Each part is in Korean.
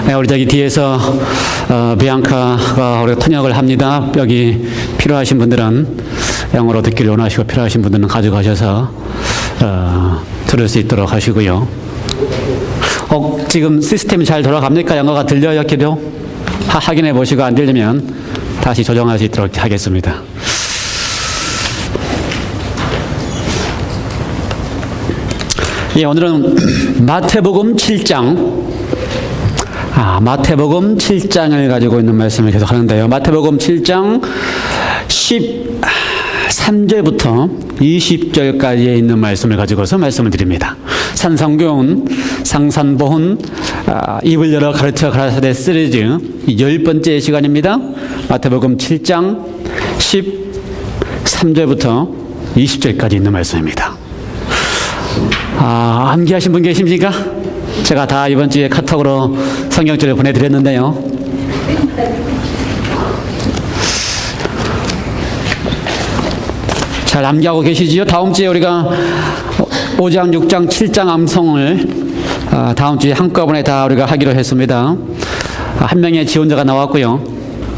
네, 우리 저기 뒤에서 비앙카가 우리가 통역을 합니다. 여기 필요하신 분들은 영어로 듣기를 원하시고 필요하신 분들은 가져가셔서 들을 수 있도록 하시고요. 지금 시스템이 잘 돌아갑니까? 영어가 들려요? 기도? 확인해 보시고 안 들리면 다시 조정할 수 있도록 하겠습니다. 예, 오늘은 마태복음 7장, 마태복음 7장을 가지고 있는 말씀을 계속 하는데요. 마태복음 7장 13절부터 20절까지에 있는 말씀을 가지고서 말씀을 드립니다. 산성교훈, 상산보훈, 입을 열어 가르쳐 가라사대 시리즈 10번째 시간입니다. 마태복음 7장 13절부터 20절까지 있는 말씀입니다. 암기하신 분 계십니까? 제가 다 이번 주에 카톡으로 성경줄을 보내드렸는데요. 잘 암기하고 계시지요? 다음 주에 우리가 5장, 6장, 7장 암송을 다음 주에 한꺼번에 다 우리가 하기로 했습니다. 한 명의 지원자가 나왔고요.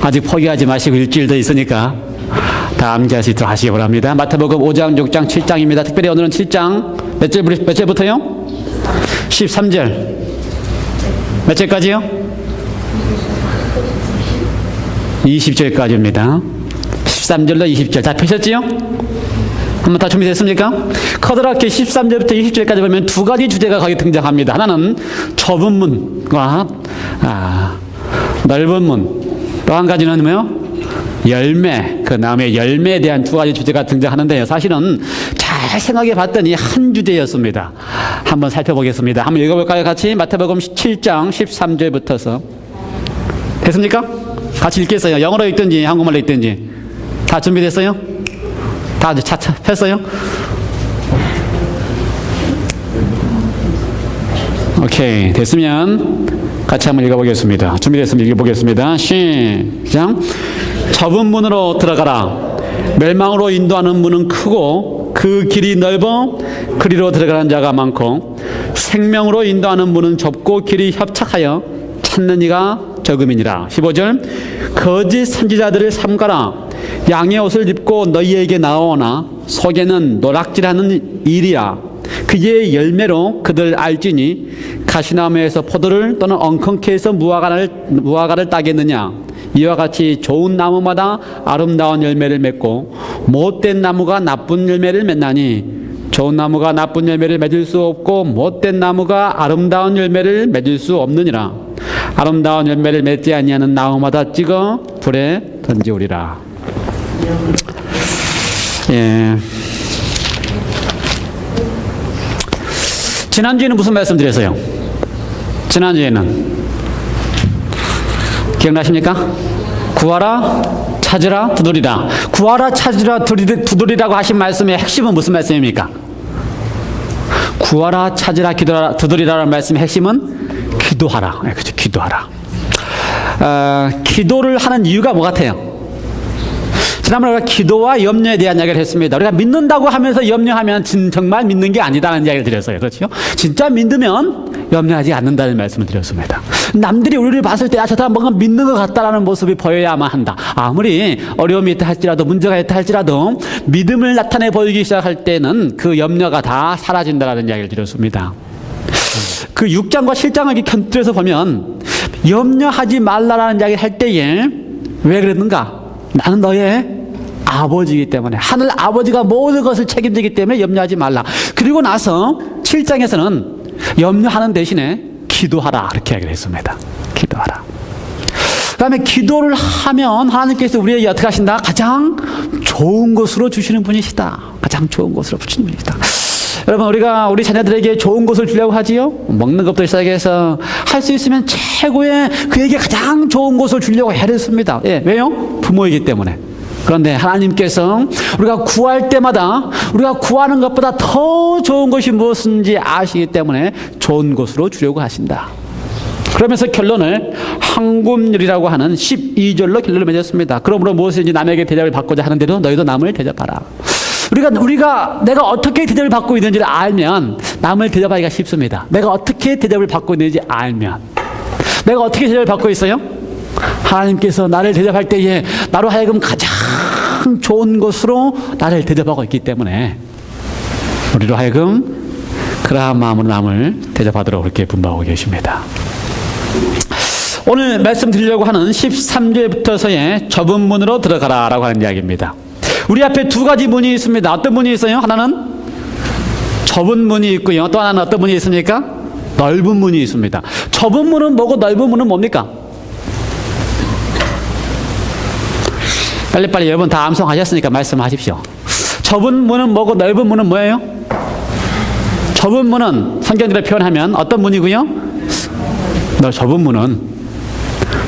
아직 포기하지 마시고 일주일 더 있으니까 다 암기할 수 있도록 하시기 바랍니다. 마태복음 5장, 6장, 7장입니다. 특별히 오늘은 7장 몇 절부터요? 13절. 몇 절까지요? 20절까지입니다. 13절로 20절. 다 펴셨지요? 한번 다 준비됐습니까? 커다랗게 13절부터 20절까지 보면 두 가지 주제가 거기 등장합니다. 하나는 좁은 문과 넓은 문. 또 한 가지는 뭐요? 열매, 그 다음에 열매에 대한 두 가지 주제가 등장하는데요. 사실은 잘 생각해 봤더니 한 주제였습니다. 한번 살펴보겠습니다. 한번 읽어볼까요? 같이 마태복음 7장 13절부터서. 됐습니까? 같이 읽겠어요. 영어로 읽든지 한국말로 읽든지. 다 준비됐어요? 다 차차 폈어요? 오케이, 됐으면 같이 한번 읽어보겠습니다. 준비됐으면 읽어보겠습니다. 시작. 좁은 문으로 들어가라. 멸망으로 인도하는 문은 크고 그 길이 넓어 그리로 들어가는 자가 많고 생명으로 인도하는 문은 좁고 길이 협착하여 찾는 이가 적음이니라. 15절. 거짓 선지자들을 삼가라. 양의 옷을 입고 너희에게 나오나 속에는 노락질하는 일이야. 그의 열매로 그들 알지니 가시나무에서 포도를 또는 엉겅퀴에서 무화과를 따겠느냐. 이와 같이 좋은 나무마다 아름다운 열매를 맺고 못된 나무가 나쁜 열매를 맺나니 좋은 나무가 나쁜 열매를 맺을 수 없고 못된 나무가 아름다운 열매를 맺을 수 없느니라. 아름다운 열매를 맺지 아니하는 나무마다 찍어 불에 던지우리라. 예. 지난주에는 무슨 말씀 드렸어요? 지난주에는 기억나십니까? 구하라, 찾으라, 두드리라. 구하라, 찾으라, 두드리라고 하신 말씀의 핵심은 무슨 말씀입니까? 구하라, 찾으라, 기도하라, 두드리라는 말씀의 핵심은 기도하라. 그렇죠, 기도하라. 기도를 하는 이유가 뭐 같아요? 지난번에 우리가 기도와 염려에 대한 이야기를 했습니다. 우리가 믿는다고 하면서 염려하면 정말 믿는 게 아니다라는 이야기를 드렸어요. 그렇죠? 진짜 믿으면 염려하지 않는다는 말씀을 드렸습니다. 남들이 우리를 봤을 때 저 사람 뭔가 믿는 것 같다라는 모습이 보여야만 한다. 아무리 어려움이 있다 할지라도 문제가 있다 할지라도 믿음을 나타내 보이기 시작할 때는 그 염려가 다 사라진다라는 이야기를 드렸습니다. 그 6장과 7장을 견틀어서 보면 염려하지 말라라는 이야기를 할 때에 왜 그랬는가? 나는 너의 아버지이기 때문에 하늘 아버지가 모든 것을 책임지기 때문에 염려하지 말라. 그리고 나서 7장에서는 염려하는 대신에 기도하라 그렇게 이야기를 했습니다. 기도하라. 그 다음에 기도를 하면 하나님께서 우리에게 어떻게 하신다? 가장 좋은 것으로 주시는 분이시다. 가장 좋은 것으로 주시는 분이시다. 여러분, 우리가 우리 자녀들에게 좋은 것을 주려고 하지요? 먹는 것부터 시작해서 할 수 있으면 최고의 그에게 가장 좋은 것을 주려고 해야 됐습니다. 예, 왜요? 부모이기 때문에. 그런데 하나님께서 우리가 구할 때마다 우리가 구하는 것보다 더 좋은 것이 무엇인지 아시기 때문에 좋은 것으로 주려고 하신다. 그러면서 결론을 황금률이라고 하는 12절로 결론을 맺었습니다. 그러므로 무엇인지 남에게 대접을 받고자 하는데도 너희도 남을 대접하라. 우리가 내가 어떻게 대접을 받고 있는지를 알면 남을 대접하기가 쉽습니다. 내가 어떻게 대접을 받고 있는지 알면. 내가 어떻게 대접받고 있어요? 하나님께서 나를 대접할 때에 나로 하여금 가장 좋은 것으로 나를 대접하고 있기 때문에 우리로 하여금 그러한 마음으로 남을 대접하도록 그렇게 분부하고 계십니다. 오늘 말씀드리려고 하는 13절부터서의 좁은 문으로 들어가라 라고 하는 이야기입니다. 우리 앞에 두 가지 문이 있습니다. 어떤 문이 있어요? 하나는 좁은 문이 있고요. 또 하나는 어떤 문이 있습니까? 넓은 문이 있습니다. 좁은 문은 뭐고 넓은 문은 뭡니까? 빨리빨리 여러분 다 암송하셨으니까 말씀하십시오. 좁은 문은 뭐고 넓은 문은 뭐예요? 좁은 문은 성경대로 표현하면 어떤 문이고요?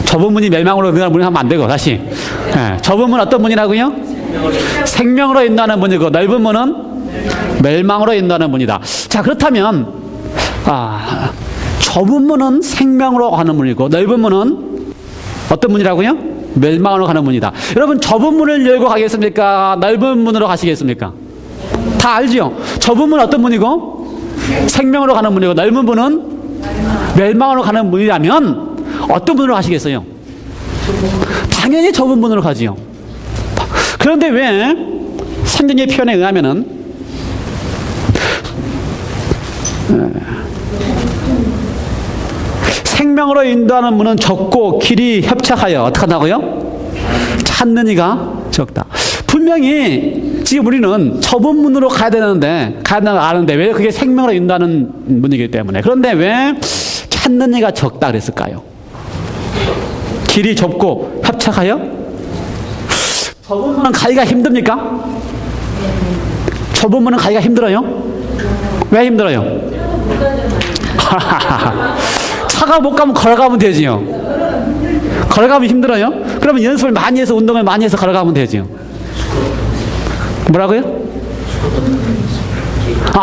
좁은 문이 멸망으로 인도하는 문이 하면 안 되고 다시 좁은 문은 어떤 문이라고요? 생명으로 인도하는 문이고 넓은 문은 멸망으로 인도하는 문이다. 자, 그렇다면 좁은 문은 생명으로 가는 문이고 넓은 문은 어떤 문이라고요? 멸망으로 가는 문이다. 여러분 좁은 문을 열고 가겠습니까? 넓은 문으로 가시겠습니까? 다 알죠? 좁은 문은 어떤 문이고 생명으로 가는 문이고 넓은 문은 멸망으로 가는 문이라면 어떤 문으로 가시겠어요? 당연히 좁은 문으로 가지요. 그런데 왜 성경의 표현에 의하면은 생명으로 인도하는 문은 좁고 길이 협착하여 어떻게 한다고요? 찾는 이가 적다. 분명히 지금 우리는 좁은 문으로 가야 되는데 아는데 왜 그게 생명으로 인도하는 문이기 때문에. 그런데 왜 찾는 이가 적다 그랬을까요? 길이 좁고 협착하여? 좁은 문은 가기가 힘듭니까? 좁은 문은 가기가 힘들어요? 왜 힘들어요? 차가 못 가면 걸어가면 되지요. 걸어가면 힘들어요? 그러면 연습을 많이 해서 운동을 많이 해서 걸어가면 되지요. 뭐라고요?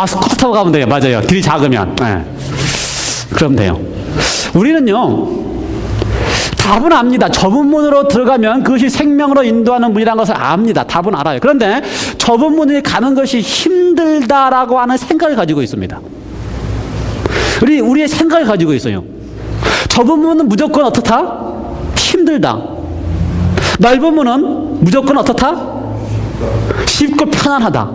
스쿠터 타고 가면 돼요. 맞아요. 길이 작으면. 그럼 돼요. 우리는요, 답은 압니다. 좁은 문으로 들어가면 그것이 생명으로 인도하는 문이라는 것을 압니다. 답은 알아요. 그런데 좁은 문을 가는 것이 힘들다라고 하는 생각을 가지고 있습니다. 우리의 생각을 가지고 있어요. 좁은 문은 무조건 어떻다? 힘들다. 넓은 문은 무조건 어떻다? 쉽고 편안하다.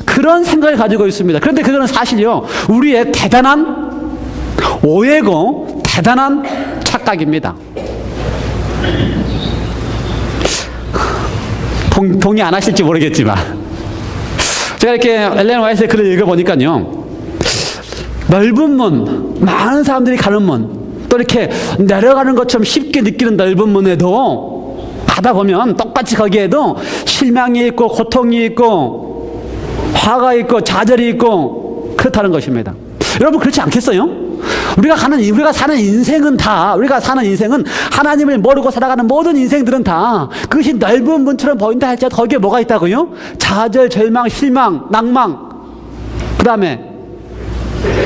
그런 생각을 가지고 있습니다. 그런데 그거는 사실요, 우리의 대단한 오해고 대단한 착각입니다. 동의 안 하실지 모르겠지만 제가 이렇게 엘렌 화이트의 글을 읽어보니까요, 넓은 문, 많은 사람들이 가는 문, 또 이렇게 내려가는 것처럼 쉽게 느끼는 넓은 문에도 가다 보면 똑같이 거기에도 실망이 있고 고통이 있고 화가 있고 좌절이 있고 그렇다는 것입니다. 여러분 그렇지 않겠어요? 우리가 사는 인생은 하나님을 모르고 살아가는 모든 인생들은 다 그것이 넓은 문처럼 보인다 할지라도 거기에 뭐가 있다고요? 좌절, 절망, 실망, 낭망, 그 다음에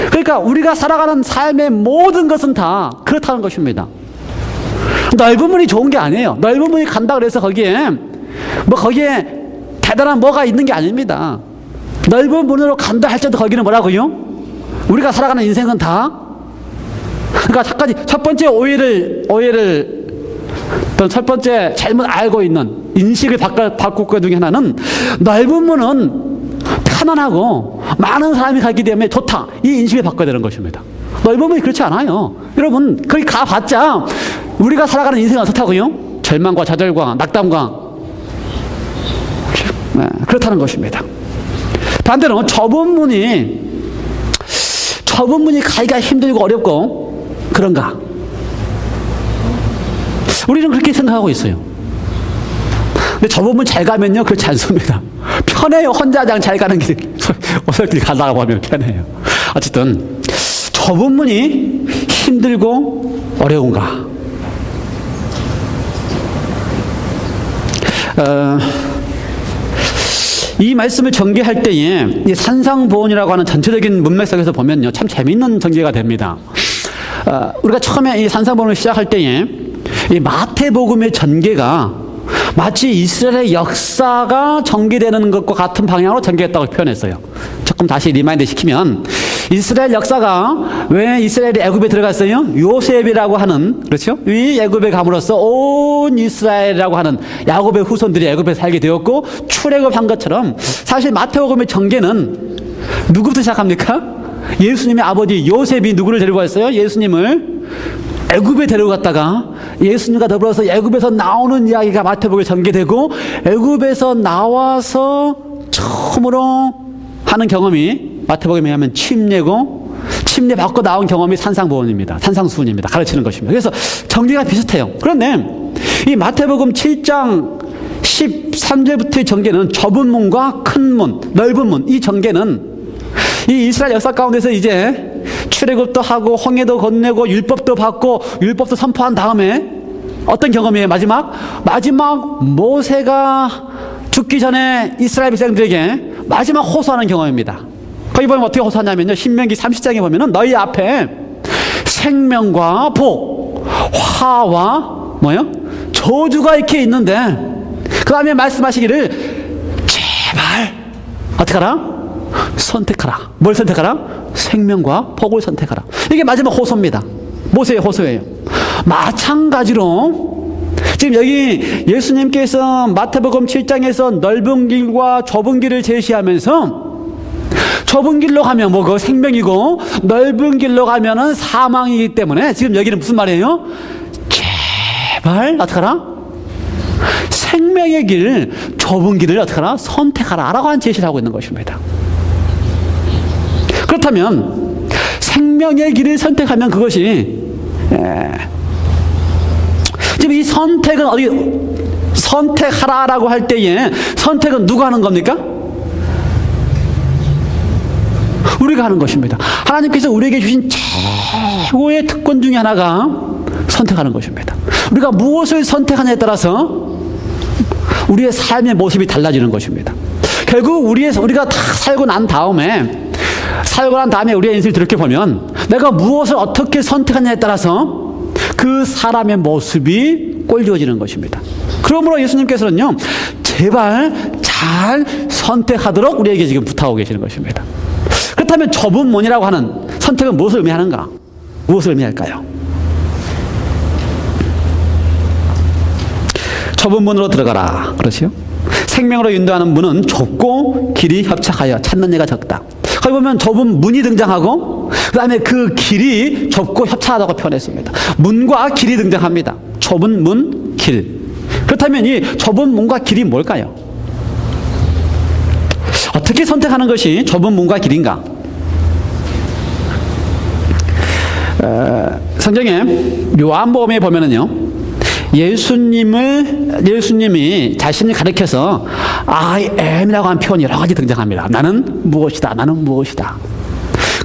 그러니까 우리가 살아가는 삶의 모든 것은 다 그렇다는 것입니다. 넓은 문이 좋은 게 아니에요. 넓은 문이 간다 그래서 거기에 대단한 뭐가 있는 게 아닙니다. 넓은 문으로 간다 할지라도 거기는 뭐라고요? 우리가 살아가는 인생은 다, 그러니까 첫 번째 오해를 첫 번째 잘못 알고 있는 인식을 바꿀 것 중에 하나는 넓은 문은 편안하고 많은 사람이 가기 때문에 좋다, 이 인식을 바꿔야 되는 것입니다. 넓은 문이 그렇지 않아요. 여러분 거기 가봤자 우리가 살아가는 인생은 어떻다고요? 절망과 좌절과 낙담과 그렇다는 것입니다. 반대로 좁은 문이 가기가 힘들고 어렵고 그런가? 우리는 그렇게 생각하고 있어요. 근데 좁은 문 잘 가면요, 그렇지 않습니다. 편해요. 혼자 그냥 잘 가는 길, 어설길 가다가 보면 편해요. 어쨌든 좁은 문이 힘들고 어려운가? 이 말씀을 전개할 때에 이 산상보온이라고 하는 전체적인 문맥 속에서 보면요, 참 재미있는 전개가 됩니다. 우리가 처음에 이 산상보온을 시작할 때에 이 마태복음의 전개가 마치 이스라엘의 역사가 전개되는 것과 같은 방향으로 전개했다고 표현했어요. 조금 다시 리마인드 시키면 이스라엘 역사가 왜 이스라엘이 애굽에 들어갔어요? 요셉이라고 하는, 그렇죠? 이 애굽에 감으로써 온 이스라엘이라고 하는 야곱의 후손들이 애굽에 살게 되었고, 출애굽한 것처럼 사실 마태복음의 전개는 누구부터 시작합니까? 예수님의 아버지 요셉이 누구를 데리고 왔어요? 예수님을 애굽에 데려갔다가 예수님과 더불어서 애굽에서 나오는 이야기가 마태복음에 전개되고, 애굽에서 나와서 처음으로 하는 경험이 마태복음에 하면 침례고, 침례 받고 나온 경험이 산상보훈입니다. 산상수훈입니다. 가르치는 것입니다. 그래서 전개가 비슷해요. 그런데 이 마태복음 7장 13절부터의 전개는 좁은 문과 큰 문, 넓은 문, 이 전개는 이 이스라엘 역사 가운데서 이제 출애굽도 하고 홍해도 건네고 율법도 받고 율법도 선포한 다음에 어떤 경험이에요? 마지막 모세가 죽기 전에 이스라엘 백성들에게 마지막 호소하는 경험입니다. 거기 보면 어떻게 호소하냐면요, 신명기 30장에 보면은 너희 앞에 생명과 복, 화와 뭐요? 저주가 이렇게 있는데, 그 다음에 말씀하시기를 제발 어떻게 하라? 선택하라. 뭘 선택하라? 생명과 복을 선택하라. 이게 마지막 호소입니다. 모세의 호소예요. 마찬가지로 지금 여기 예수님께서 마태복음 7장에서 넓은 길과 좁은 길을 제시하면서, 좁은 길로 가면 뭐고 생명이고 넓은 길로 가면은 사망이기 때문에 지금 여기는 무슨 말이에요? 제발 어떻게 하라? 생명의 길, 좁은 길을 어떻게 하라? 선택하라 라고 한 제시를 하고 있는 것입니다. 그렇다면 생명의 길을 선택하면 그것이 지금 이 선택은 어디, 선택하라라고 할 때에 선택은 누가 하는 겁니까? 우리가 하는 것입니다. 하나님께서 우리에게 주신 최고의 특권 중에 하나가 선택하는 것입니다. 우리가 무엇을 선택하냐에 따라서 우리의 삶의 모습이 달라지는 것입니다. 결국 우리가 다 살고 난 다음에 우리의 인생을 돌이켜보면 내가 무엇을 어떻게 선택하냐에 따라서 그 사람의 모습이 꼴지어지는 것입니다. 그러므로 예수님께서는요, 제발 잘 선택하도록 우리에게 지금 부탁하고 계시는 것입니다. 그렇다면 좁은 문이라고 하는 선택은 무엇을 의미하는가? 무엇을 의미할까요? 좁은 문으로 들어가라. 그렇지요? 생명으로 인도하는 문은 좁고 길이 협착하여 찾는 이가 적다. 거기 보면 좁은 문이 등장하고 그 다음에 그 길이 좁고 협착하다고 표현했습니다. 문과 길이 등장합니다. 좁은 문, 길. 그렇다면 이 좁은 문과 길이 뭘까요? 어떻게 선택하는 것이 좁은 문과 길인가? 성경에 요한복음에 보면은요, 예수님이 자신을 가리켜서 I am이라고 하는 표현이 여러 가지 등장합니다. 나는 무엇이다. 나는 무엇이다.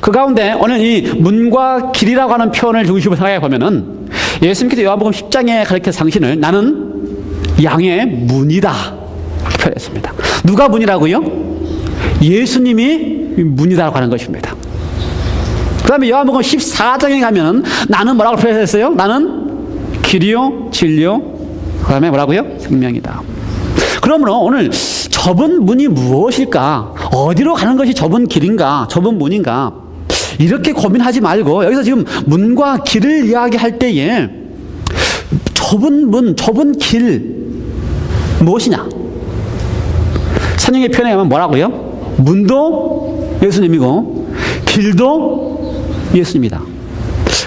그 가운데 오늘 이 문과 길이라고 하는 표현을 중심으로 생각해 보면은 예수님께서 요한복음 10장에 가리켜서 당신을 나는 양의 문이다 표현했습니다. 누가 문이라고요? 예수님이 문이라고 하는 것입니다. 그 다음에 요한복음 14장에 가면 나는 뭐라고 표현했어요? 나는 길이요, 진리요, 그 다음에 뭐라고요? 생명이다. 그러므로 오늘 좁은 문이 무엇일까? 어디로 가는 것이 좁은 길인가? 좁은 문인가? 이렇게 고민하지 말고 여기서 지금 문과 길을 이야기할 때에 좁은 문, 좁은 길 무엇이냐? 성경의 표현에 가면 뭐라고요? 문도 예수님이고 길도 예수님이다.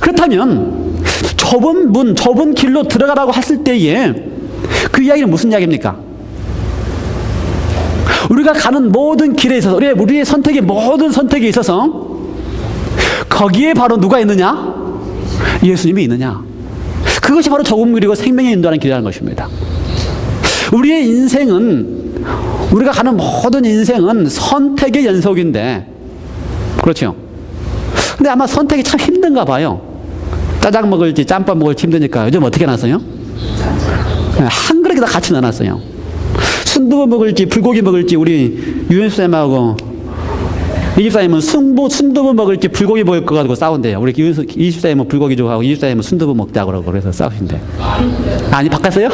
그렇다면 좁은 문, 좁은 길로 들어가라고 했을 때에 그 이야기는 무슨 이야기입니까? 우리가 가는 모든 길에 있어서 우리의 선택의 모든 선택에 있어서 거기에 바로 누가 있느냐? 예수님이 있느냐? 그것이 바로 좁은 길이고 생명에 인도하는 길이라는 것입니다. 우리의 인생은, 우리가 가는 모든 인생은 선택의 연속인데, 그렇죠? 근데 아마 선택이 참 힘든가 봐요. 짜장 먹을지 짬밥 먹을지 힘드니까 요즘 어떻게 해놨어요? 한 그릇에 다 같이 넣어놨어요. 순두부 먹을지 불고기 먹을지 우리 유연수쌤하고 이집사님은 순두부 먹을지 불고기 먹을 거 가지고 싸운대요. 우리 이집사님은 불고기 좋아하고 이집사님은 순두부 먹자고 그러고 그래서 싸우신대. 아니 바꿨어요?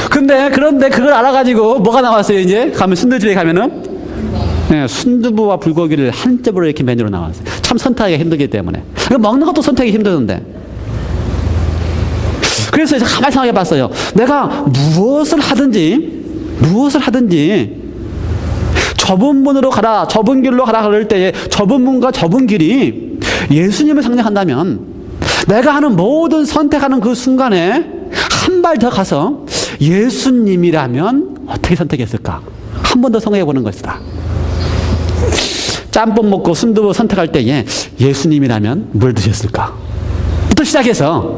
그런데 그걸 알아가지고 뭐가 나왔어요? 이제 가면 순두집에 가면은 예, 순두부와 불고기를 한 겹으로 이렇게 메뉴로 나왔어요. 참 선택하기가 힘들기 때문에. 먹는 것도 선택이 힘드는데. 그래서 이제 가만히 생각해 봤어요. 내가 무엇을 하든지 좁은 문으로 가라, 좁은 길로 가라 그럴 때에 좁은 문과 좁은 길이 예수님을 상징한다면 내가 하는 모든 선택하는 그 순간에 한 발 더 가서 예수님이라면 어떻게 선택했을까? 한 번 더 생각해 보는 것이다. 짬뽕 먹고 순두부 선택할 때에 예수님이라면 뭘 드셨을까? 부터 시작해서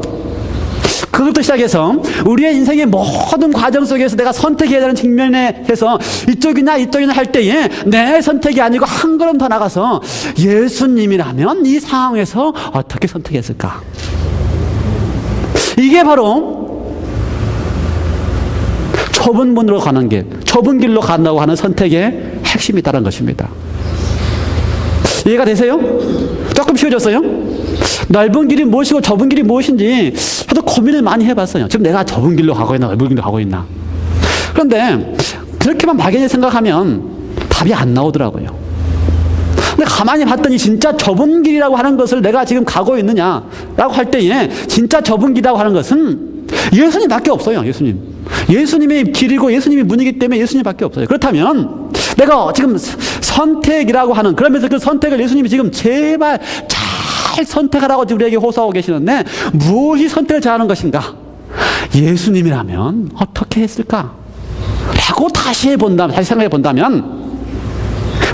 그것부터 시작해서 우리의 인생의 모든 과정 속에서 내가 선택해야 되는 측면에 해서 이쪽이나 할 때에 내 선택이 아니고 한 걸음 더 나가서 예수님이라면 이 상황에서 어떻게 선택했을까? 이게 바로 좁은 문으로 가는 길, 좁은 길로 간다고 하는 선택의 핵심이 있다는 것입니다. 이해가 되세요? 조금 쉬워졌어요? 넓은 길이 무엇이고 좁은 길이 무엇인지 저도 고민을 많이 해봤어요. 지금 내가 좁은 길로 가고 있나 넓은 길로 가고 있나. 그런데 그렇게만 막연히 생각하면 답이 안 나오더라고요. 근데 가만히 봤더니 진짜 좁은 길이라고 하는 것을 내가 지금 가고 있느냐라고 할 때에 진짜 좁은 길이라고 하는 것은 예수님밖에 없어요. 예수님의 길이고 예수님의 문이기 때문에 예수님밖에 없어요. 그렇다면 내가 지금 선택이라고 하는, 그러면서 그 선택을 예수님이 지금 제발 잘 선택하라고 우리에게 호소하고 계시는데 무엇이 선택을 잘하는 것인가? 예수님이라면 어떻게 했을까? 라고 다시 생각해 본다면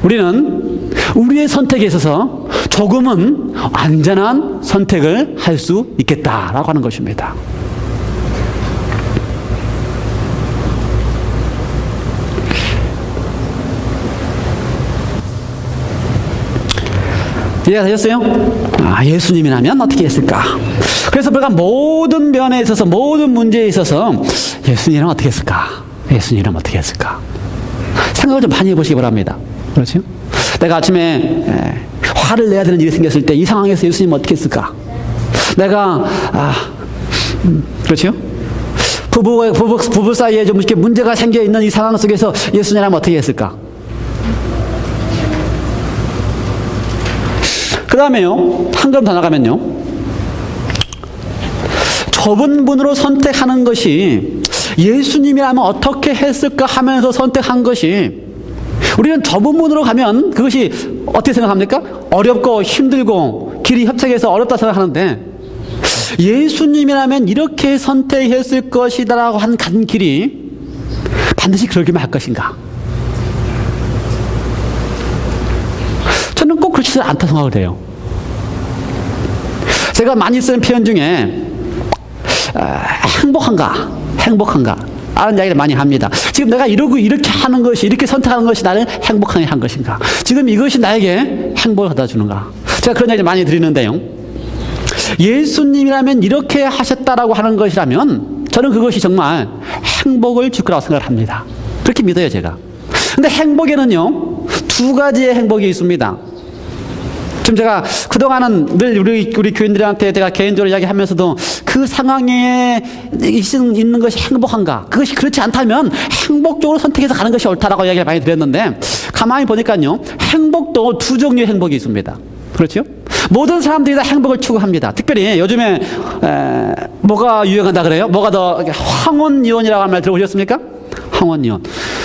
우리는 우리의 선택에 있어서 조금은 안전한 선택을 할 수 있겠다라고 하는 것입니다. 이해가 되셨어요? 예수님이라면 어떻게 했을까? 그래서 우리가 모든 면에 있어서, 모든 문제에 있어서 예수님이라면 어떻게 했을까? 예수님이라면 어떻게 했을까? 생각을 좀 많이 해보시기 바랍니다. 그렇죠? 내가 아침에 화를 내야 되는 일이 생겼을 때 이 상황에서 예수님은 어떻게 했을까? 내가 그렇죠? 부부 사이에 좀 이렇게 문제가 생겨 있는 이 상황 속에서 예수님이라면 어떻게 했을까? 그 다음에요, 한 걸음 더 나가면요, 좁은 문으로 선택하는 것이 예수님이라면 어떻게 했을까 하면서 선택한 것이, 우리는 좁은 문으로 가면 그것이 어떻게 생각합니까? 어렵고 힘들고 길이 협착해서 어렵다 생각하는데, 예수님이라면 이렇게 선택했을 것이다라고 한 간 길이 반드시 그러기만 할 것인가? 저는 꼭 그렇지 않다 생각을 해요. 제가 많이 쓰는 표현 중에 행복한가 라는 이야기를 많이 합니다. 지금 내가 이렇게 하는 것이, 이렇게 선택하는 것이 나를 행복하게 한 것인가? 지금 이것이 나에게 행복을 갖다 주는가? 제가 그런 이야기를 많이 드리는데요, 예수님이라면 이렇게 하셨다라고 하는 것이라면 저는 그것이 정말 행복을 줄 거라고 생각을 합니다. 그렇게 믿어요, 제가. 근데 행복에는요, 두 가지의 행복이 있습니다. 지금 제가 그동안은 늘 우리 교인들한테 제가 개인적으로 이야기하면서도 그 상황에 있는 것이 행복한가? 그것이 그렇지 않다면 행복적으로 선택해서 가는 것이 옳다라고 이야기를 많이 드렸는데, 가만히 보니까요, 행복도 두 종류의 행복이 있습니다. 그렇죠? 모든 사람들이 다 행복을 추구합니다. 특별히 요즘에 뭐가 유행한다 그래요? 뭐가 더 황혼이혼이라고 하는 말 들어보셨습니까? 황혼이혼.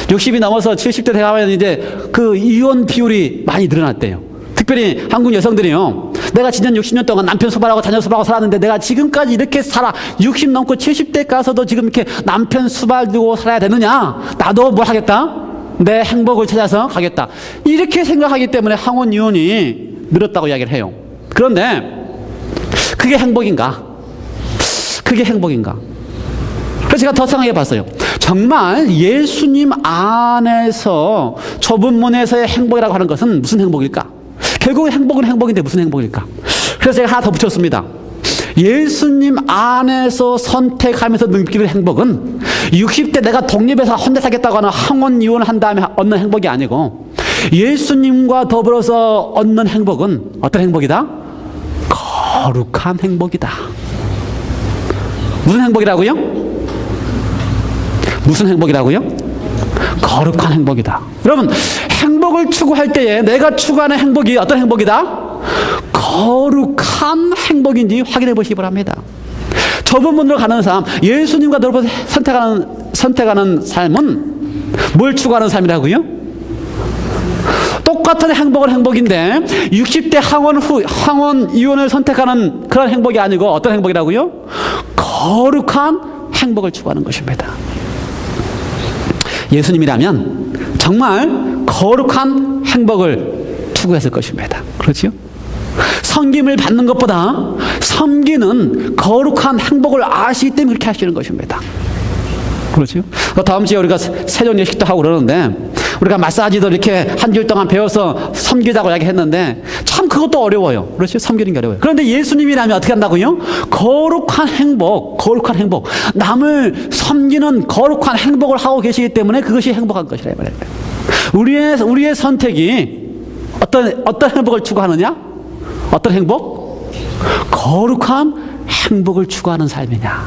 60이 넘어서 70대 돼가면 이제 그 이혼 비율이 많이 늘어났대요. 특별히 한국 여성들이요, 내가 지난 60년 동안 남편 수발하고 자녀 수발하고 살았는데 내가 지금까지 이렇게 살아, 60 넘고 70대 가서도 지금 이렇게 남편 수발 두고 살아야 되느냐? 나도 뭘 하겠다? 내 행복을 찾아서 가겠다. 이렇게 생각하기 때문에 황혼 이혼이 늘었다고 이야기를 해요. 그런데 그게 행복인가? 그래서 제가 더 생각해 봤어요. 정말 예수님 안에서 좁은 문에서의 행복이라고 하는 것은 무슨 행복일까? 결국 행복은 행복인데 무슨 행복일까? 그래서 제가 하나 더 붙였습니다. 예수님 안에서 선택하면서 느끼는 행복은 60대 내가 독립해서 혼자 살겠다고 하는 황혼 이혼을 한 다음에 얻는 행복이 아니고, 예수님과 더불어서 얻는 행복은 어떤 행복이다? 거룩한 행복이다. 무슨 행복이라고요? 거룩한 행복이다. 여러분, 행복을 추구할 때에 내가 추구하는 행복이 어떤 행복이다? 거룩한 행복인지 확인해 보시기 바랍니다. 좁은 문으로 가는 삶, 예수님과 더불어 선택하는 삶은 뭘 추구하는 삶이라고요? 똑같은 행복은 행복인데 60대 항원 이혼을 선택하는 그런 행복이 아니고 어떤 행복이라고요? 거룩한 행복을 추구하는 것입니다. 예수님이라면 정말 거룩한 행복을 추구했을 것입니다. 그렇죠? 섬김을 받는 것보다 섬기는 거룩한 행복을 아시기 때문에 그렇게 하시는 것입니다. 그렇죠? 다음 주에 우리가 세종 예식도 하고 그러는데 우리가 마사지도 이렇게 한 주일 동안 배워서 섬기자고 이야기했는데 참 그것도 어려워요. 그렇죠? 섬기는 게 어려워요. 그런데 예수님이라면 어떻게 한다고요? 거룩한 행복, 남을 섬기는 거룩한 행복을 하고 계시기 때문에 그것이 행복한 것이라 말입니다. 우리의 선택이 어떤 행복을 추구하느냐? 어떤 행복? 거룩한 행복을 추구하는 삶이냐?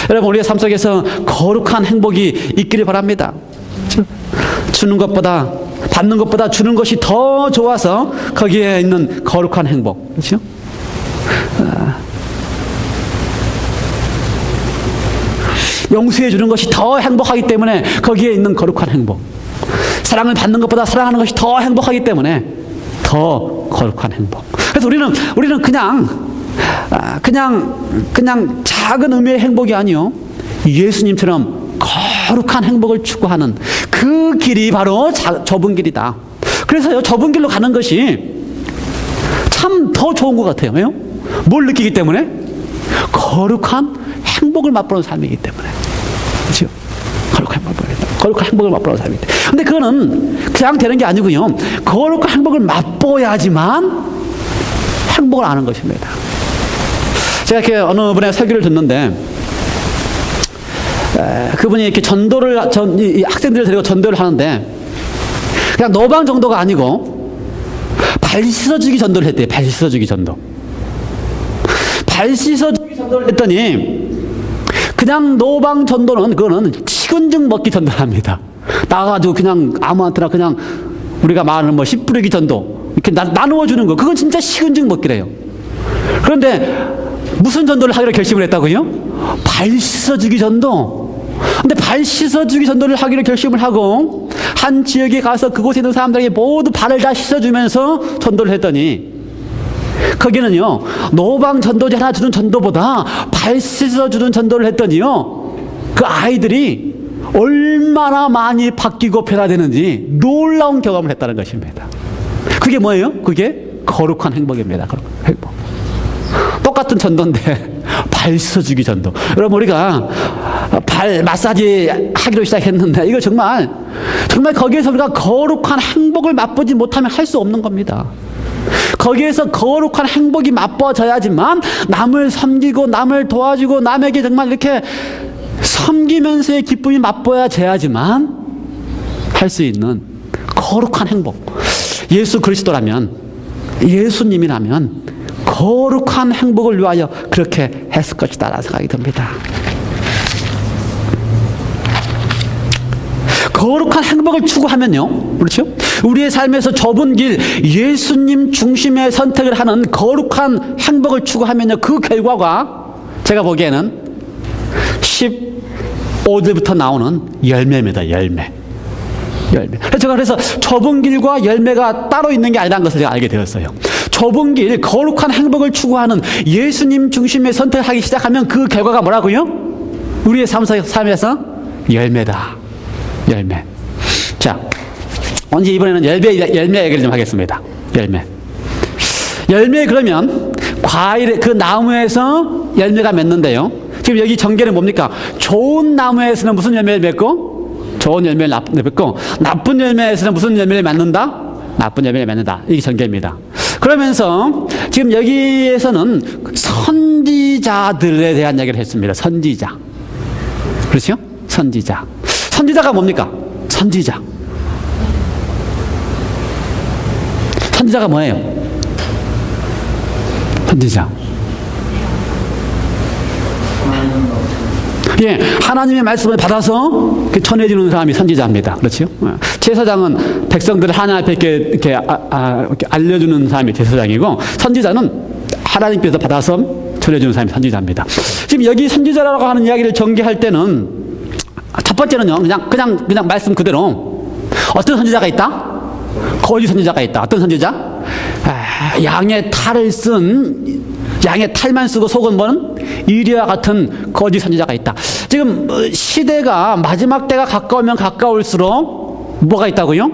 여러분, 우리의 삶 속에서 거룩한 행복이 있기를 바랍니다. 주는 것보다 받는 것보다 주는 것이 더 좋아서 거기에 있는 거룩한 행복. 그렇죠? 용서해 주는 것이 더 행복하기 때문에 거기에 있는 거룩한 행복. 사랑을 받는 것보다 사랑하는 것이 더 행복하기 때문에 더 거룩한 행복. 그래서 우리는 그냥 작은 의미의 행복이 아니요, 예수님처럼 거룩한 행복을 추구하는 그 길이 바로 좁은 길이다. 그래서요, 좁은 길로 가는 것이 참 더 좋은 것 같아요. 왜요? 뭘 느끼기 때문에? 거룩한 행복을 맛보는 삶이기 때문에. 그렇죠? 거룩한 행복을 맛보는 삶이기 때문에. 근데 그거는 그냥 되는 게 아니고요, 거룩한 행복을 맛보야지만 행복을 아는 것입니다. 제가 이렇게 어느 분의 설교를 듣는데 그분이 이렇게 이 학생들을 데리고 전도를 하는데 그냥 노방 정도가 아니고 발 씻어주기 전도를 했대요. 발 씻어주기 전도. 발 씻어주기 전도를 했더니 그냥 노방 전도는 그거는 식은죽 먹기 전도를 합니다. 나가가지고 그냥 아무한테나 그냥 우리가 말하는 뭐 씨 뿌리기 전도 이렇게 나누어 주는 거, 그건 진짜 식은죽 먹기래요. 그런데 무슨 전도를 하기로 결심을 했다고요? 발 씻어주기 전도. 근데 발 씻어주기 전도를 하기로 결심을 하고 한 지역에 가서 그곳에 있는 사람들에게 모두 발을 다 씻어주면서 전도를 했더니 거기는요, 노방 전도제 하나 주는 전도보다 발 씻어주는 전도를 했더니요, 그 아이들이 얼마나 많이 바뀌고 변화되는지 놀라운 경험을 했다는 것입니다. 그게 뭐예요? 그게 거룩한 행복입니다. 거룩한 행복. 똑같은 전도인데 발 씻어주기 전도. 여러분, 우리가 발 마사지 하기로 시작했는데 이거 정말 거기에서 우리가 거룩한 행복을 맛보지 못하면 할 수 없는 겁니다. 거기에서 거룩한 행복이 맛보져야지만 남을 섬기고 남을 도와주고 남에게 정말 이렇게 섬기면서의 기쁨이 맛보여져야지만 할 수 있는 거룩한 행복. 예수 그리스도라면, 예수님이라면 거룩한 행복을 위하여 그렇게 했을 것이다 라는 생각이 듭니다. 거룩한 행복을 추구하면요, 그렇죠? 우리의 삶에서 좁은 길, 예수님 중심의 선택을 하는 거룩한 행복을 추구하면요, 그 결과가 제가 보기에는 15절부터 나오는 열매입니다. 열매. 제가 그래서 좁은 길과 열매가 따로 있는 게 아니라는 것을 제가 알게 되었어요. 좁은 길, 거룩한 행복을 추구하는 예수님 중심의 선택을 하기 시작하면 그 결과가 뭐라고요? 우리의 삶에서 열매다. 열매. 자, 언제 이번에는 열매 얘기를 좀 하겠습니다. 열매 그러면 과일, 그 나무에서 열매가 맺는데요. 지금 여기 전개는 뭡니까? 좋은 나무에서는 무슨 열매를 맺고? 좋은 열매를 맺고, 나쁜 열매에서는 무슨 열매를 맺는다? 나쁜 열매를 맺는다. 이게 전개입니다. 그러면서 지금 여기에서는 선지자들에 대한 이야기를 했습니다. 선지자. 그렇죠? 선지자. 선지자가 뭡니까? 선지자가 뭐예요? 선지자. 예, 하나님의 말씀을 받아서 전해주는 사람이 선지자입니다. 그렇죠? 제사장은 백성들을 하나님 앞에 이렇게 알려주는 사람이 제사장이고, 선지자는 하나님께서 받아서 전해주는 사람이 선지자입니다. 지금 여기 선지자라고 하는 이야기를 전개할 때는 첫 번째는요, 그냥 말씀 그대로 어떤 선지자가 있다? 거짓 선지자가 있다. 어떤 선지자? 양의 탈만 쓰고 속은 뭐는 이리와 같은 거짓 선지자가 있다. 지금 시대가 마지막 때가 가까우면 가까울수록 뭐가 있다고요?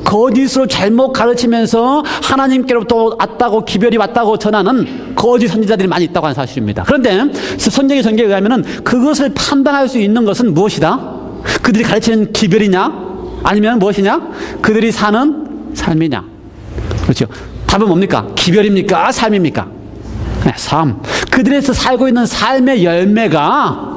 거짓으로 잘못 가르치면서 하나님께로부터 왔다고, 기별이 왔다고 전하는 거짓 선지자들이 많이 있다고 하는 사실입니다. 그런데 성경의 전개에 의하면 그것을 판단할 수 있는 것은 무엇이다? 그들이 가르치는 기별이냐? 아니면 무엇이냐? 그들이 사는 삶이냐? 그렇죠. 답은 뭡니까? 기별입니까? 삶입니까? 네, 삶. 그들에서 살고 있는 삶의 열매가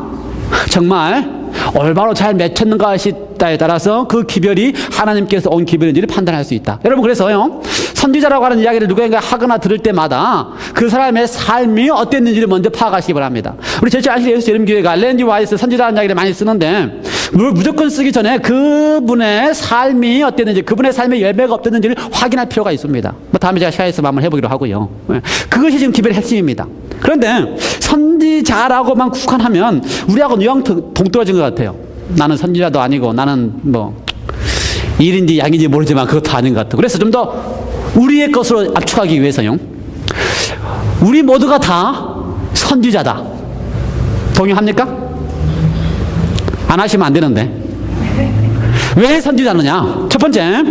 정말 올바로 잘 맺혔는가 하시다에 따라서 그 기별이 하나님께서 온 기별인지를 판단할 수 있다. 여러분, 그래서요, 선지자라고 하는 이야기를 누군가 하거나 들을 때마다 그 사람의 삶이 어땠는지를 먼저 파악하시기 바랍니다. 우리 제주 안식 예수 예림교회가 랜디 와이스 선지자라는 이야기를 많이 쓰는데, 무조건 쓰기 전에 그분의 삶이 어땠는지, 그분의 삶의 열매가 어땠는지를 확인할 필요가 있습니다. 다음에 제가 시간에서 한번 해보기로 하고요. 그것이 지금 기별의 핵심입니다. 그런데 선지자라고만 국한하면 우리하고 영 동떨어진 것 같아요. 나는 선지자도 아니고, 나는 일인지 양인지 모르지만 그것도 아닌 것 같아요. 그래서 좀 더 우리의 것으로 압축하기 위해서요, 우리 모두가 다 선지자다. 동의합니까? 안 하시면 안 되는데. 왜 선지자느냐? 첫 번째,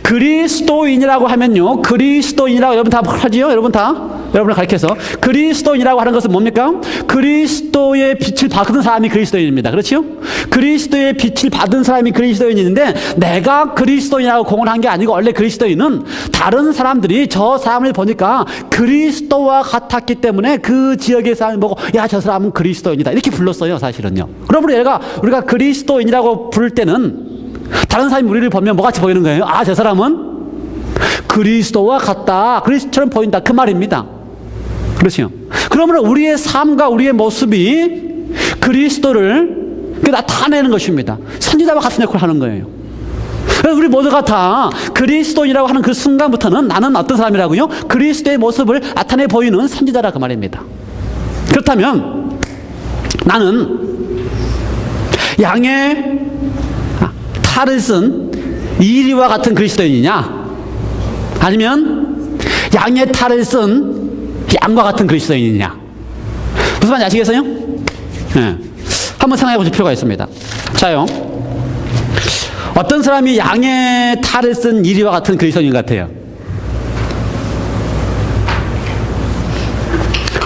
그리스도인이라고 하면요, 그리스도인이라고 여러분 다 하지요? 여러분을 가르쳐서 그리스도인이라고 하는 것은 뭡니까? 그리스도의 빛을 받은 사람이 그리스도인입니다. 그렇죠? 그리스도의 빛을 받은 사람이 그리스도인인데, 내가 그리스도인이라고 공언한 게 아니고, 원래 그리스도인은 다른 사람들이 저 사람을 보니까 그리스도와 같았기 때문에 그 지역의 사람을 보고, 야, 저 사람은 그리스도인이다, 이렇게 불렀어요, 사실은요. 그러므로 우리가 그리스도인이라고 부를 때는 다른 사람이 우리를 보면 뭐같이 보이는 거예요? 아, 저 사람은 그리스도와 같다, 그리스도처럼 보인다, 그 말입니다. 그렇죠? 그러므로 우리의 삶과 우리의 모습이 그리스도를 나타내는 것입니다. 선지자와 같은 역할을 하는 거예요. 우리 모두가 다 그리스도인이라고 하는 그 순간부터는 나는 어떤 사람이라고요? 그리스도의 모습을 나타내 보이는 선지자라, 그 말입니다. 그렇다면 나는 양의 탈을 쓴 이리와 같은 그리스도인이냐? 아니면 양의 탈을 쓴 양과 같은 그리스도인이냐? 무슨 말인지 아시겠어요? 네. 한번 생각해 보실 필요가 있습니다. 자요, 어떤 사람이 양의 탈을 쓴 이리와 같은 그리스도인 같아요?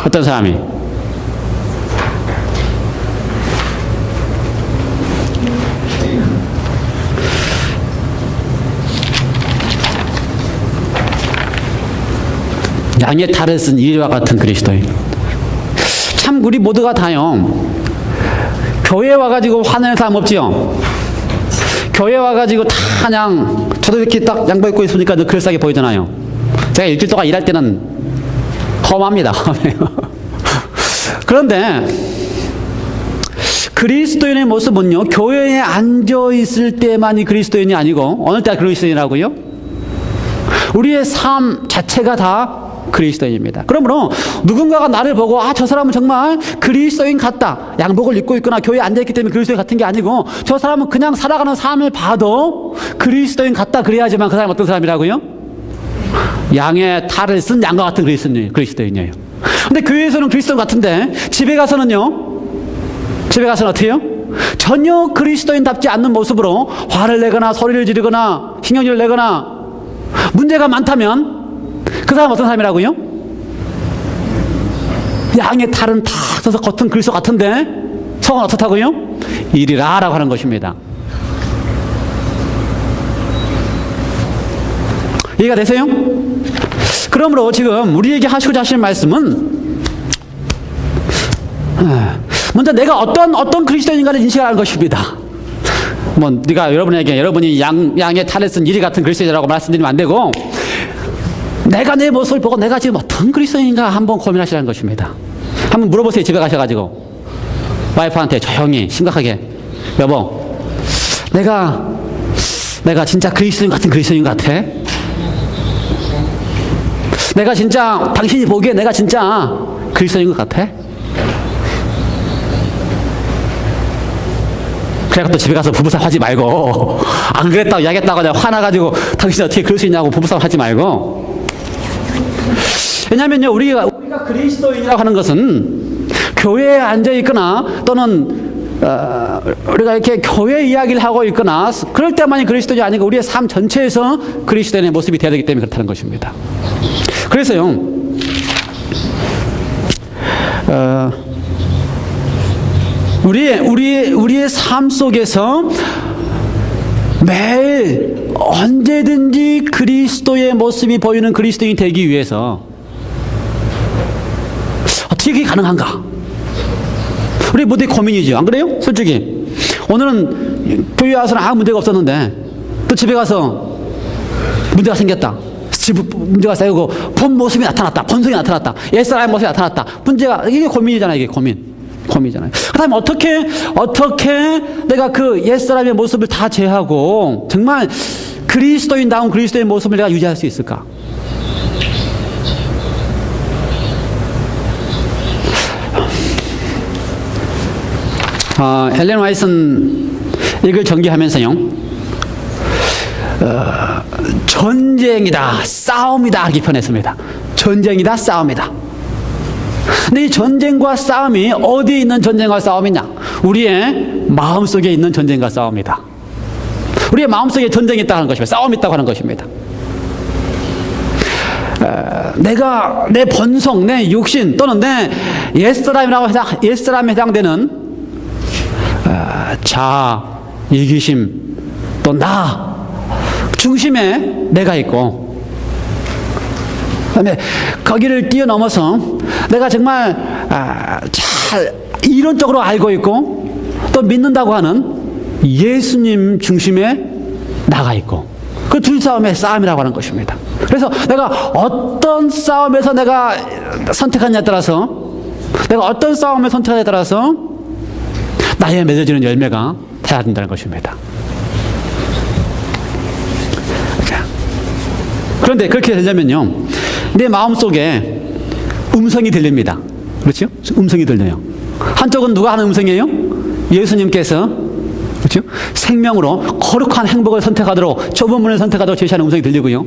어떤 사람이? 양의 탈을 쓴 이리와 같은 그리스도인. 참 우리 모두가 다요, 교회 와가지고 화내는 사람 없지요? 교회 와가지고 다 그냥 저도 이렇게 딱 양복 입고 있으니까 그럴싸하게 보이잖아요. 제가 일주일 동안 일할 때는 험합니다. 그런데 그리스도인의 모습은요, 교회에 앉아있을 때만이 그리스도인이 아니고, 어느 때가 그리스도인이라고요? 우리의 삶 자체가 다 그리스도인입니다. 그러므로 누군가가 나를 보고, 아, 저 사람은 정말 그리스도인 같다, 양복을 입고 있거나 교회에 앉아있기 때문에 그리스도인 같은 게 아니고, 저 사람은 그냥 살아가는 삶을 봐도 그리스도인 같다 그래야지만 그 사람은 어떤 사람이라고요? 양의 탈을 쓴 양과 같은 그리스도인이에요. 근데 교회에서는 그리스도인 같은데 집에 가서는 어떻게 해요? 전혀 그리스도인답지 않는 모습으로 화를 내거나 소리를 지르거나 신경질을 내거나 문제가 많다면 그 사람은 어떤 사람이라고요? 양의 탈은 다 써서 겉은 그리스도 같은데 속은 어떻다고요? 이리라 라고 하는 것입니다. 이해가 되세요? 그러므로 지금 우리에게 하시고자 하시는 말씀은, 먼저 내가 어떤 그리스도인인가를 인식하는 것입니다. 여러분이 양의 탈을 쓴 이리 같은 그리스도인이라고 말씀드리면 안 되고, 내가 내 모습을 보고 내가 지금 어떤 그리스도인인가 한번 고민하시라는 것입니다. 한번 물어보세요, 집에 가셔가지고. 와이프한테 조용히 심각하게, 여보, 내가 진짜 그리스도인 같은 그리스도인 같아? 내가 진짜 당신이 보기에 내가 진짜 그리스도인 것 같아? 그래갖고 또 집에 가서 부부싸움 하지 말고, 안 그랬다고 이야기했다고 내가 화나가지고 당신이 어떻게 그럴 수 있냐고 부부싸움 하지 말고. 왜냐면요, 우리가 그리스도인이라고 하는 것은 교회에 앉아있거나 또는 우리가 이렇게 교회 이야기를 하고 있거나 그럴 때만이 그리스도인이 아니고 우리의 삶 전체에서 그리스도인의 모습이 되어야 되기 때문에 그렇다는 것입니다. 그래서요, 우리의 삶 속에서 매일 언제든지 그리스도의 모습이 보이는 그리스도인이 되기 위해서 어떻게 그게 가능한가? 우리 모두의 고민이죠. 안 그래요? 솔직히. 오늘은 교회 와서는 아무 문제가 없었는데 또 집에 가서 문제가 생겼다. 문제가 쌓이고 본 모습이 나타났다. 본성이 나타났다. 옛사람의 모습이 나타났다. 문제가, 이게 고민이잖아요. 이게 고민이잖아요. 그렇다면 어떻게 내가 그 옛사람의 모습을 다 제하고 정말 그리스도인다운 그리스도의 모습을 내가 유지할 수 있을까? 엘렌 화이트는 이걸 전개하면서요, 전쟁이다, 싸움이다 이렇게 표현했습니다. 전쟁이다, 싸움이다. 근데 이 전쟁과 싸움이 어디에 있는 전쟁과 싸움이냐? 우리의 마음속에 있는 전쟁과 싸움이다. 우리의 마음속에 전쟁이 있다고 하는 것입니다. 싸움이 있다고 하는 것입니다. 내가 내 본성, 내 육신 또는 내 옛사람에 해당되는 자아, 이기심, 또 나 중심에 내가 있고, 그다음에 거기를 뛰어넘어서 내가 정말 잘 이론적으로 알고 있고 또 믿는다고 하는 예수님 중심에 나가 있고, 그 둘 싸움의 싸움이라고 하는 것입니다. 그래서 내가 어떤 싸움에서 내가 선택하냐에 따라서, 내가 어떤 싸움을 선택하냐에 따라서 나에 맺어지는 열매가 달라진다는 것입니다. 자, 그런데 그렇게 되려면요, 내 마음속에 음성이 들립니다. 그렇죠? 음성이 들려요. 한쪽은 누가 하는 음성이에요? 예수님께서, 그렇죠? 생명으로 거룩한 행복을 선택하도록, 좁은 문을 선택하도록 제시하는 음성이 들리고요.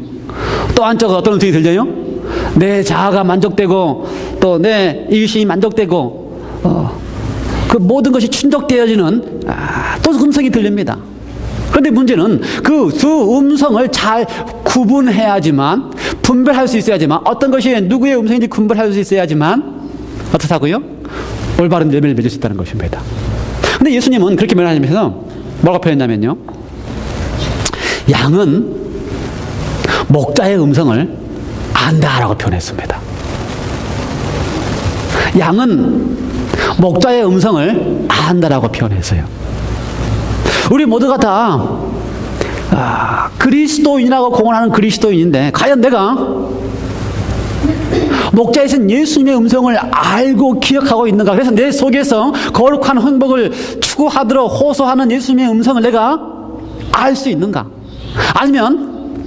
또 한쪽은 어떤 음성이 들려요? 내 자아가 만족되고 또 내 이기심이 만족되고 그 모든 것이 충족되어지는 또 음성이 들립니다. 그런데 문제는 그 두 음성을 잘 구분해야지만, 분별할 수 있어야지만, 어떤 것이 누구의 음성인지 구분할 수 있어야지만 어떻다고요? 올바른 열매를 맺을 수 있다는 것입니다. 근데 예수님은 그렇게 말하면서 뭐라고 표현했냐면요, 양은 목자의 음성을 안다라고 표현했습니다. 양은 목자의 음성을 안다라고 표현했어요. 우리 모두가 다 그리스도인이라고 공언하는 그리스도인인데, 과연 내가 목자이신 예수님의 음성을 알고 기억하고 있는가? 그래서 내 속에서 거룩한 행복을 추구하도록 호소하는 예수님의 음성을 내가 알 수 있는가? 아니면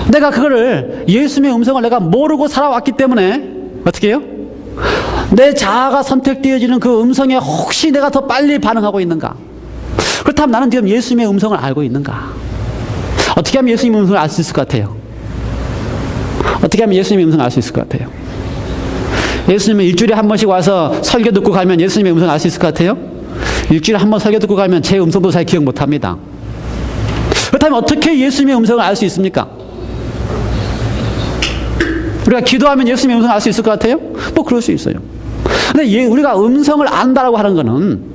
내가 그거를, 예수님의 음성을 내가 모르고 살아왔기 때문에 어떻게 해요? 내 자아가 선택되어지는 그 음성에 혹시 내가 더 빨리 반응하고 있는가? 그렇다면 나는 지금 예수님의 음성을 알고 있는가? 어떻게 하면 예수님의 음성을 알 수 있을 것 같아요? 어떻게 하면 예수님의 음성을 알 수 있을 것 같아요? 예수님은 일주일에 한 번씩 와서 설교 듣고 가면 예수님의 음성을 알 수 있을 것 같아요? 일주일에 한 번 설교 듣고 가면 제 음성도 잘 기억 못합니다. 그렇다면 어떻게 예수님의 음성을 알 수 있습니까? 우리가 기도하면 예수님의 음성을 알 수 있을 것 같아요? 뭐 그럴 수 있어요. 근데 우리가 음성을 안다라고 하는 것은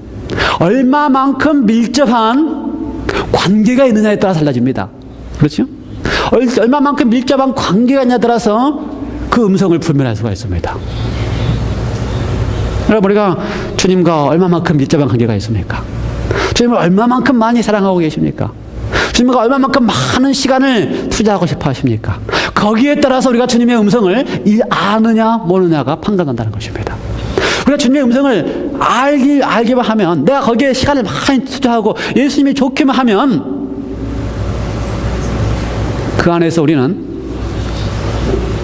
얼마만큼 밀접한 관계가 있느냐에 따라 달라집니다. 그렇죠? 얼마만큼 밀접한 관계가 있냐에 따라서 그 음성을 분별할 수가 있습니다. 여러분, 우리가 주님과 얼마만큼 밀접한 관계가 있습니까? 주님을 얼마만큼 많이 사랑하고 계십니까? 주님과 얼마만큼 많은 시간을 투자하고 싶어 하십니까? 거기에 따라서 우리가 주님의 음성을 아느냐 모르느냐가 판단한다는 것입니다. 우리가 주님의 음성을 알기만 하면, 내가 거기에 시간을 많이 투자하고 예수님이 좋게만 하면 그 안에서 우리는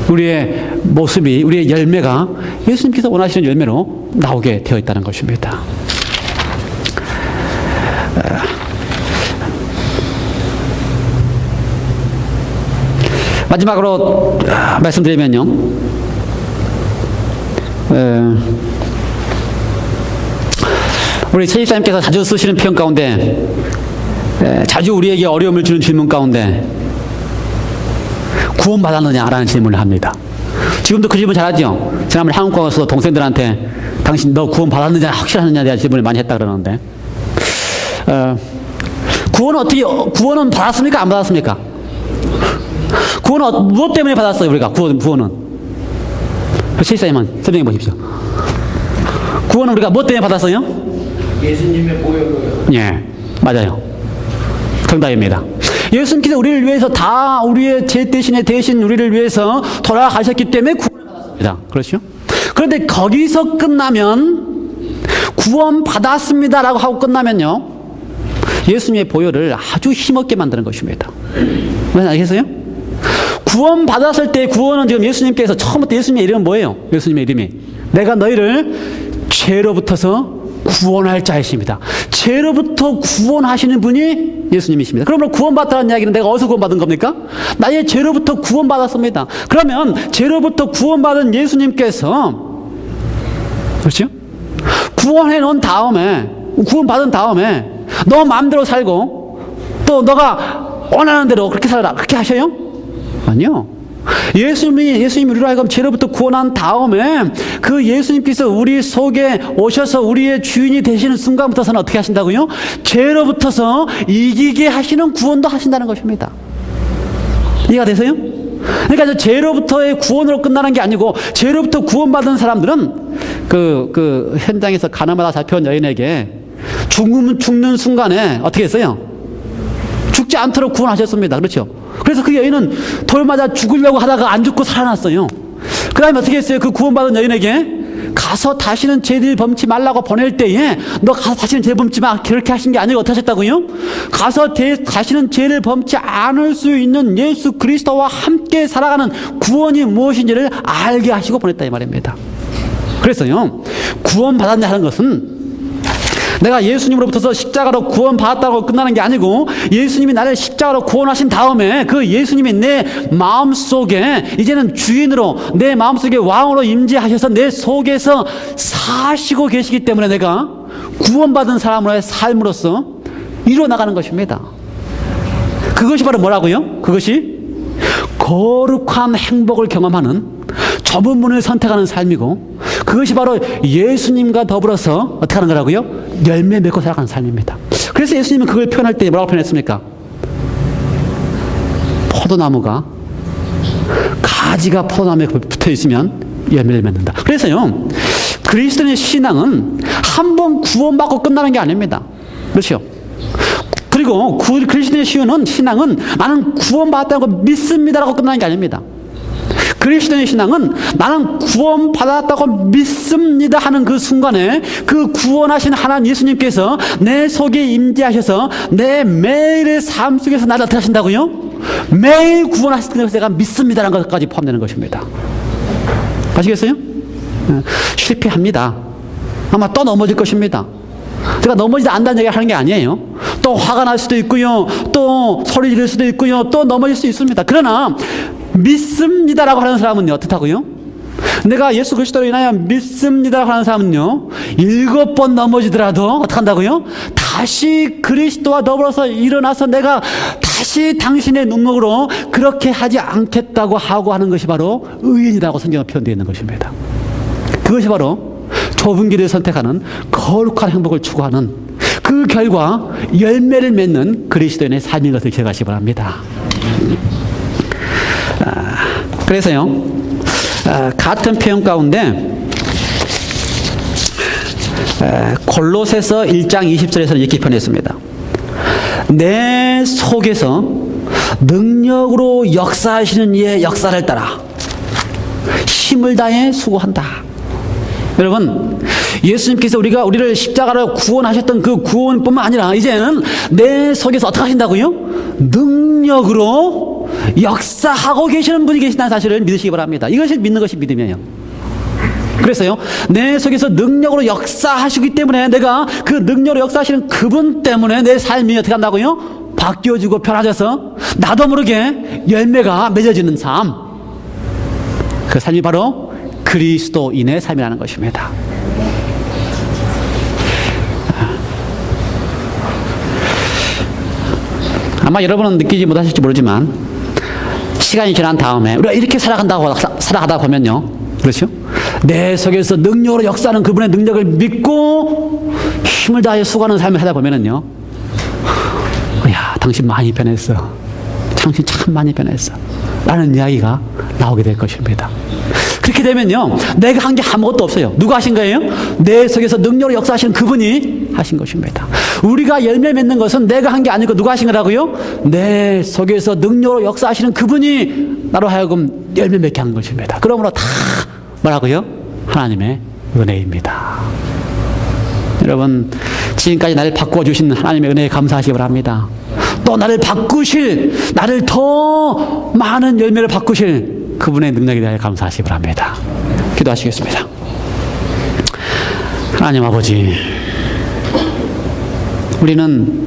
우리의 모습이, 우리의 열매가 예수님께서 원하시는 열매로 나오게 되어 있다는 것입니다. 마지막으로 말씀드리면요, 우리 최 집사님께서 자주 쓰시는 표현 가운데, 자주 우리에게 어려움을 주는 질문 가운데 구원받았느냐라는 질문을 합니다. 지금도 그 질문 잘하죠? 지난번에 한국 가서 동생들한테 당신 너 구원받았느냐 확실하느냐에 대한 질문을 많이 했다 그러는데, 구원은 받았습니까? 안 받았습니까? 구원은 무엇 때문에 받았어요? 우리가 구원은 실사님은 설명해 보십시오. 구원은 우리가 무엇 때문에 받았어요? 예수님의 보혈로요. 예, 맞아요. 정답입니다. 예수님께서 우리를 위해서 다 우리의 죄 대신에 대신 우리를 위해서 돌아가셨기 때문에 구원을 받았습니다. 그렇죠? 그런데 거기서 끝나면, 구원 받았습니다라고 하고 끝나면요, 예수님의 보혈을 아주 힘없게 만드는 것입니다. 왜 알겠어요? 구원 받았을 때, 구원은 지금 예수님께서 처음부터, 예수님의 이름은 뭐예요? 예수님의 이름이 내가 너희를 죄로부터서 구원할 자이십니다. 죄로부터 구원하시는 분이 예수님이십니다. 그러면 구원받았다는 이야기는 내가 어디서 구원받은 겁니까? 나의 죄로부터 구원받았습니다. 그러면 죄로부터 구원받은 예수님께서, 그렇죠? 구원해 놓은 다음에, 구원받은 다음에 너 마음대로 살고 또 너가 원하는 대로 그렇게 살아라, 그렇게 하셔요? 아니요. 예수님이 우리로 하여금 죄로부터 구원한 다음에 그 예수님께서 우리 속에 오셔서 우리의 주인이 되시는 순간부터서는 어떻게 하신다고요? 죄로부터서 이기게 하시는 구원도 하신다는 것입니다. 이해가 되세요? 그러니까 죄로부터의 구원으로 끝나는 게 아니고, 죄로부터 구원받은 사람들은 그 현장에서 가늠하다 잡혀온 여인에게 죽는 순간에 어떻게 했어요? 죽지 않도록 구원하셨습니다. 그렇죠? 그래서 그 여인은 돌 맞아 죽으려고 하다가 안 죽고 살아났어요. 그 다음에 어떻게 했어요? 그 구원받은 여인에게 가서 다시는 죄를 범치 말라고 보낼 때에, 너 가서 다시는 죄 범치 마, 그렇게 하신 게 아니고 어떻게 하셨다고요? 가서 다시는 죄를 범치 않을 수 있는 예수 그리스도와 함께 살아가는 구원이 무엇인지를 알게 하시고 보냈다 이 말입니다. 그래서요, 구원받았냐 하는 것은 내가 예수님으로부터 십자가로 구원받았다고 끝나는 게 아니고, 예수님이 나를 십자가로 구원하신 다음에 그 예수님이 내 마음속에 이제는 주인으로, 내 마음속에 왕으로 임재하셔서 내 속에서 사시고 계시기 때문에 내가 구원받은 사람으로의 삶으로서 이루어나가는 것입니다. 그것이 바로 뭐라고요? 그것이 거룩한 행복을 경험하는 좁은 문을 선택하는 삶이고, 그것이 바로 예수님과 더불어서 어떻게 하는 거라고요? 열매 맺고 살아가는 삶입니다. 그래서 예수님은 그걸 표현할 때 뭐라고 표현했습니까? 포도나무가, 가지가 포도나무에 붙어 있으면 열매를 맺는다. 그래서요, 그리스도인의 신앙은 한 번 구원받고 끝나는 게 아닙니다. 그렇죠? 그리고 그리스도인의 신앙은 나는 구원받았다고 믿습니다라고 끝나는 게 아닙니다. 그리스도인의 신앙은 나는 구원받았다고 믿습니다 하는 그 순간에 그 구원하신 하나님 예수님께서 내 속에 임재하셔서 내 매일의 삶 속에서 나를 어떻게 하신다고요? 매일 구원하시는 것을 내가 믿습니다라는 것까지 포함되는 것입니다. 아시겠어요? 실패합니다. 아마 또 넘어질 것입니다. 제가 넘어지지 않는다는 얘기를 하는 게 아니에요. 또 화가 날 수도 있고요, 또 소리 지를 수도 있고요, 또 넘어질 수 있습니다. 그러나 믿습니다라고 하는 사람은요, 어떻다고요? 내가 예수 그리스도로 인하여 믿습니다라고 하는 사람은요, 7번 넘어지더라도 어떻게 한다고요? 다시 그리스도와 더불어서 일어나서 내가 다시 당신의 능력으로 그렇게 하지 않겠다고 하고 하는 것이 바로 의인이라고 성경에 표현되어 있는 것입니다. 그것이 바로 좁은 길을 선택하는 거룩한 행복을 추구하는, 그 결과 열매를 맺는 그리스도인의 삶인 것을 기억하시기 바랍니다. 그래서요, 같은 표현 가운데 골로새서 1장 20절에서는 이렇게 표현했습니다. 내 속에서 능력으로 역사하시는 이의 역사를 따라 힘을 다해 수고한다. 여러분, 예수님께서 우리를 십자가로 구원하셨던 그 구원뿐만 아니라 이제는 내 속에서 어떻게 하신다고요? 능력으로 역사하고 계시는 분이 계신다는 사실을 믿으시기 바랍니다. 이것을 믿는 것이 믿음이에요. 그래서요, 내 속에서 능력으로 역사하시기 때문에 내가 그 능력으로 역사하시는 그분 때문에 내 삶이 어떻게 한다고요? 바뀌어지고 변화져서 나도 모르게 열매가 맺어지는 삶. 그 삶이 바로 그리스도인의 삶이라는 것입니다. 아마 여러분은 느끼지 못하실지 모르지만 시간이 지난 다음에 우리가 이렇게 살아가다 보면요, 그렇죠? 내 속에서 능력으로 역사하는 그분의 능력을 믿고 힘을 다해 수고하는 삶을 하다 보면은요, 야, 당신 많이 변했어. 당신 참 많이 변했어. 라는 이야기가 나오게 될 것입니다. 그렇게 되면요, 내가 한 게 아무것도 없어요. 누가 하신 거예요? 내 속에서 능력으로 역사하시는 그분이 하신 것입니다. 우리가 열매 맺는 것은 내가 한 게 아니고 누가 하신 거라고요? 내 속에서 능력으로 역사하시는 그분이 나로 하여금 열매 맺게 하는 것입니다. 그러므로 다 뭐라고요? 하나님의 은혜입니다. 여러분, 지금까지 나를 바꾸어 주신 하나님의 은혜에 감사하시기 바랍니다. 또 나를 더 많은 열매를 바꾸실 그분의 능력에 대해 감사하시기 바랍니다. 기도하시겠습니다. 하나님 아버지, 우리는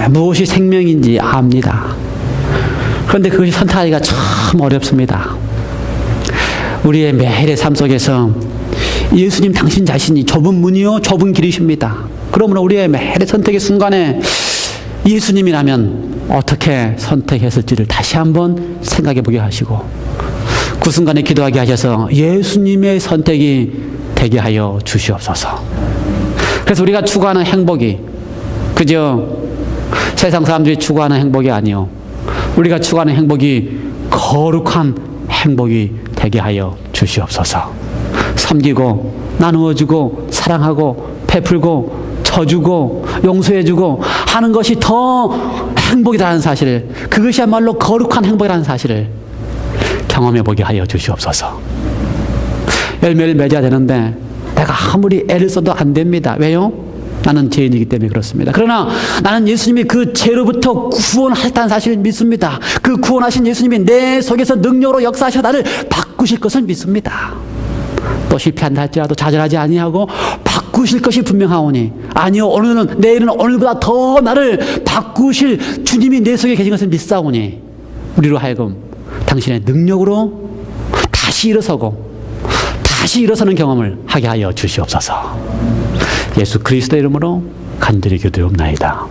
무엇이 생명인지 압니다. 그런데 그것이 선택하기가 참 어렵습니다. 우리의 매일의 삶 속에서 예수님 당신 자신이 좁은 문이요 좁은 길이십니다. 그러므로 우리의 매일의 선택의 순간에 예수님이라면 어떻게 선택했을지를 다시 한번 생각해 보게 하시고 그 순간에 기도하게 하셔서 예수님의 선택이 되게 하여 주시옵소서. 그래서 우리가 추구하는 행복이 그저 세상 사람들이 추구하는 행복이 아니요, 우리가 추구하는 행복이 거룩한 행복이 되게 하여 주시옵소서. 섬기고 나누어주고 사랑하고 베풀고 쳐주고 용서해주고 하는 것이 더 행복이라는 사실을, 그것이야말로 거룩한 행복이라는 사실을 경험해 보게 하여 주시옵소서. 열매를 맺어야 되는데 내가 아무리 애를 써도 안 됩니다. 왜요? 나는 죄인이기 때문에 그렇습니다. 그러나 나는 예수님이 그 죄로부터 구원하셨다는 사실을 믿습니다. 그 구원하신 예수님이 내 속에서 능력으로 역사하셔 나를 바꾸실 것을 믿습니다. 또 실패한다 할지라도 좌절하지 아니하고 바꾸실 것이 분명하오니, 아니요, 오늘은 내일은 오늘보다 더 나를 바꾸실 주님이 내 속에 계신 것을 믿사오니 우리로 하여금 당신의 능력으로 다시 일어서는 경험을 하게 하여 주시옵소서. 예수 그리스도의 이름으로 간절히 기도하옵나이다.